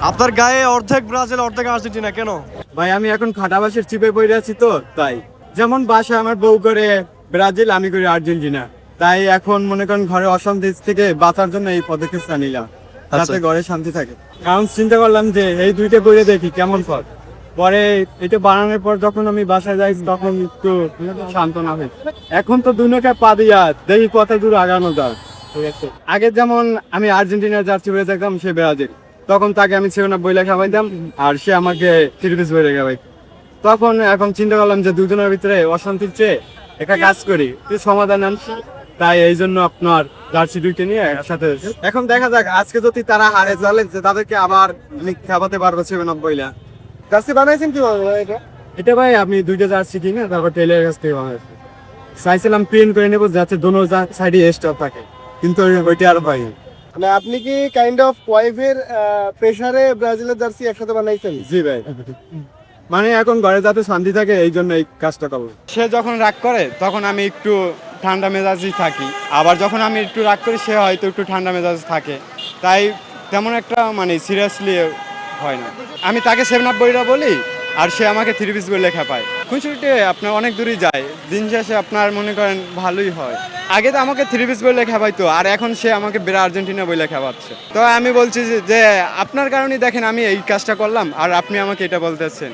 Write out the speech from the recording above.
আপনার গায়ে অর্ধেক ব্রাজিল অর্ধেক আর্জেন্টিনা কেন? ভাই আমি এখন খাটাবাসের চিপে পড়ে আছি তো তাই। যেমন বাসা আমার বউ করে ব্রাজিল, আমি করি আর্জেন্টিনা। তাই এখন মনে করেন ঘরে অশান্তি থেকে বাঁচার জন্য এই পদক্ষেপটা নিলাম, যাতে ঘরে শান্তি থাকে। কারণ চিন্তা করলাম যে এই দুইটা করে দেখি কেমন ফল। পরে এটা বানানোর পর যখন আমি বাসায় যাই তখন একটু সান্ত্বনা হয়। এখন তো দুনোকে পা দিয়া দেখি কত দূর আগানো যায়। ঠিক আছে, আগে যেমন আমি আর্জেন্টিনার জার্সি পরে থাকতাম, সে ব্রাজিল, তখন তাকে আমি 7 বইলে খাওয়াইতাম আর সে আমাকে 3 পিস বইলে খাওয়াই। তখন এখন চিন্তা করলাম যে দুজনের ভিতরে অশান্তির চেয়ে একটা কাজ করি, একটু সমাধান আনছি। তাই এই জন্য আপনার জার্সি দুইটা নিয়ে একসাথে এখন দেখা যাক আজকে যদি তারা হারে চ্যালেঞ্জ তাদেরকে আবার আমি খাওয়াতে পারবো 7 বইলা। জার্সি বানাইছেন কি এটা? এটা ভাই আমি দুইটা জার্সি কিনে তারপর টেলারের কাছ থেকে বানাইছি। চাইছিলাম প্রিন্ট করে নেবো যাতে দোনো সাইডে স্টপ থাকে, কিন্তু ওইটা আর পাই। মানে আপনি কি কাইন্ড অফ ওয়াইফের প্রেসারে ব্রাজিলের জার্সি একসাথে বানাইছেন? জি ভাই, মানে এখন ঘরে যাতে শান্তি থাকে এই জন্য এই কাজটা করবো। সে যখন রাগ করে তখন আমি একটু ঠান্ডা মেজাজই থাকি, আবার যখন আমি একটু রাগ করি সে হয়তো একটু ঠান্ডা মেজাজ থাকে। তাই তেমন একটা মানে সিরিয়াসলি হয় না। আমি তাকে 7 বইরা বলি আর সে আমাকে 3 পিস বই লেখা পায়। খুনসুটিতে আপনার অনেক দূরই যায়, দিন শেষে আপনার মনে করেন ভালোই হয়। আগে তো আমাকে 3 পিস বই লেখা পাইতো, আর এখন সে আমাকে আর্জেন্টিনা বই লেখা পাচ্ছে। তো আমি বলছি যে আপনার কারণেই দেখেন আমি এই কাজটা করলাম আর আপনি আমাকে এটা বলতেছেন।